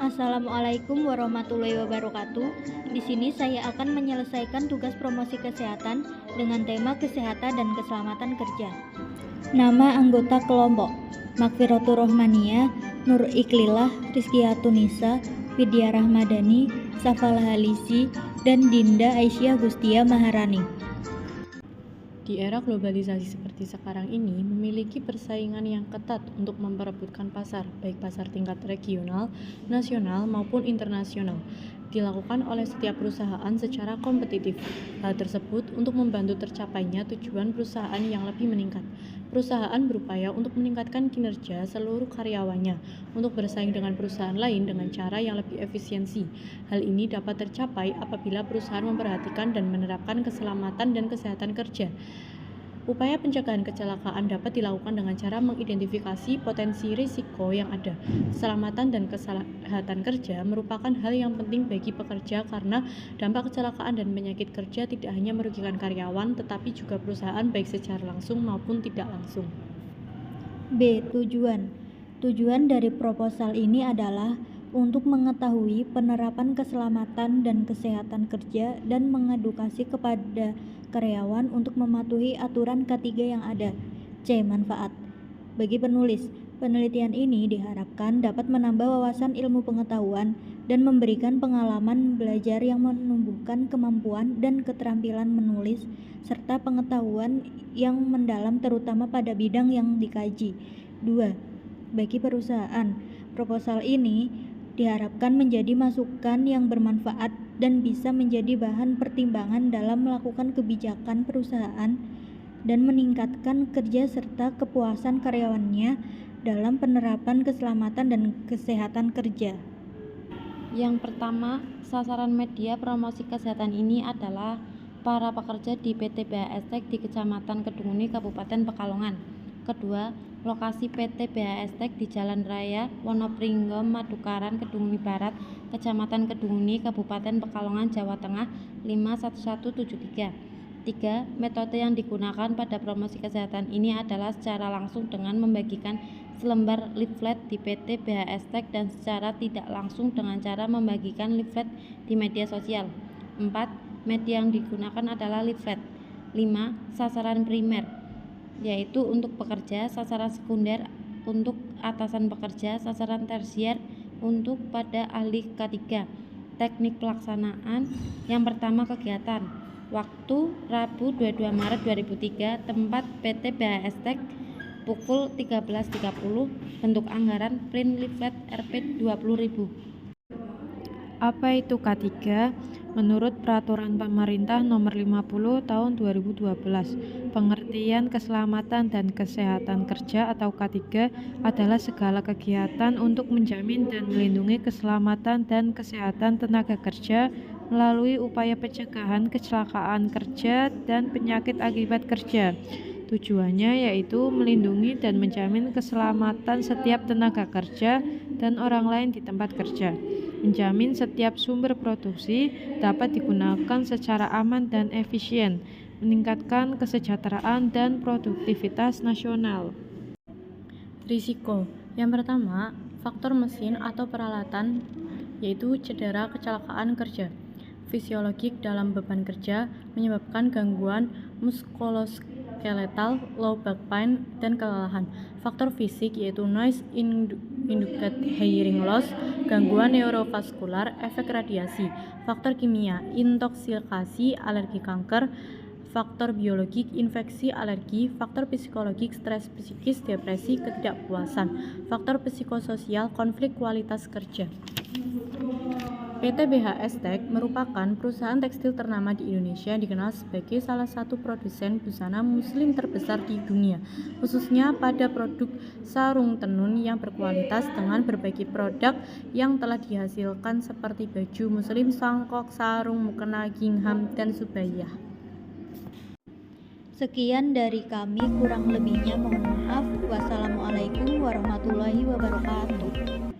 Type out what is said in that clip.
Assalamualaikum warahmatullahi wabarakatuh. Di sini saya akan menyelesaikan tugas promosi kesehatan dengan tema kesehatan dan keselamatan kerja. Nama anggota kelompok: Makfiratur Rohmania, Nur Iklilah, Rizkiatunisa, Vidya Rahmadani, Safalah Halisi, dan Dinda Aisyah Gustia Maharani. Di era globalisasi seperti sekarang ini, memiliki persaingan yang ketat untuk memperebutkan pasar, baik pasar tingkat regional, nasional, maupun internasional, dilakukan oleh setiap perusahaan secara kompetitif. Hal tersebut untuk membantu tercapainya tujuan perusahaan yang lebih meningkat. Perusahaan berupaya untuk meningkatkan kinerja seluruh karyawannya untuk bersaing dengan perusahaan lain dengan cara yang lebih efisiensi. Hal ini dapat tercapai apabila perusahaan memperhatikan dan menerapkan keselamatan dan kesehatan kerja. Upaya pencegahan kecelakaan dapat dilakukan dengan cara mengidentifikasi potensi risiko yang ada. Keselamatan dan kesehatan kerja merupakan hal yang penting bagi pekerja karena dampak kecelakaan dan penyakit kerja tidak hanya merugikan karyawan tetapi juga perusahaan baik secara langsung maupun tidak langsung. B. Tujuan dari proposal ini adalah untuk mengetahui penerapan keselamatan dan kesehatan kerja dan mengedukasi kepada karyawan untuk mematuhi aturan K3 yang ada. C. Manfaat. Bagi penulis, penelitian ini diharapkan dapat menambah wawasan ilmu pengetahuan dan memberikan pengalaman belajar yang menumbuhkan kemampuan dan keterampilan menulis serta pengetahuan yang mendalam terutama pada bidang yang dikaji. 2. Bagi perusahaan, proposal ini diharapkan menjadi masukan yang bermanfaat dan bisa menjadi bahan pertimbangan dalam melakukan kebijakan perusahaan dan meningkatkan kerja serta kepuasan karyawannya dalam penerapan keselamatan dan kesehatan kerja. Yang pertama, sasaran media promosi kesehatan ini adalah para pekerja di PT BHSTEK di Kecamatan Kedunguni, Kabupaten Pekalongan. Kedua, lokasi PT BHSTEK di Jalan Raya Wonopringgo Madukaran, Kedunguni Barat, Kecamatan Kedunguni, Kabupaten Pekalongan, Jawa Tengah 51173. 3. Metode yang digunakan pada promosi kesehatan ini adalah secara langsung dengan membagikan selembar leaflet di PT BHSTEK dan secara tidak langsung dengan cara membagikan leaflet di media sosial. 4. Media yang digunakan adalah leaflet. 5. Sasaran primer, yaitu untuk pekerja, sasaran sekunder untuk atasan pekerja, sasaran tersier untuk pada ahli K3. Teknik pelaksanaan. Yang pertama, kegiatan. Waktu Rabu 22 Maret 2003, tempat PT BHSTEK pukul 13.30, bentuk anggaran print leaflet Rp 20.000. Apa itu K3? Menurut Peraturan Pemerintah Nomor 50 Tahun 2012, pengertian keselamatan dan kesehatan kerja atau K3 adalah segala kegiatan untuk menjamin dan melindungi keselamatan dan kesehatan tenaga kerja melalui upaya pencegahan kecelakaan kerja dan penyakit akibat kerja. Tujuannya yaitu melindungi dan menjamin keselamatan setiap tenaga kerja dan orang lain di tempat kerja, menjamin setiap sumber produksi dapat digunakan secara aman dan efisien, meningkatkan kesejahteraan dan produktivitas nasional. Risiko. Yang pertama, faktor mesin atau peralatan, yaitu cedera kecelakaan kerja. Fisiologik dalam beban kerja menyebabkan gangguan muskuloskeletal, low back pain, dan kelelahan. Faktor fisik yaitu noise induced hearing loss, gangguan neurovaskular, efek radiasi. Faktor kimia, intoksikasi, alergi kanker. Faktor biologik, infeksi, alergi. Faktor psikologik, stres psikis, depresi, ketidakpuasan. Faktor psikososial, konflik kualitas kerja. PT BHSTEK merupakan perusahaan tekstil ternama di Indonesia yang dikenal sebagai salah satu produsen busana muslim terbesar di dunia, khususnya pada produk sarung tenun yang berkualitas dengan berbagai produk yang telah dihasilkan seperti baju muslim, sangkok, sarung, mukena, gingham, dan subayah. Sekian dari kami, kurang lebihnya mohon maaf. Wassalamualaikum warahmatullahi wabarakatuh.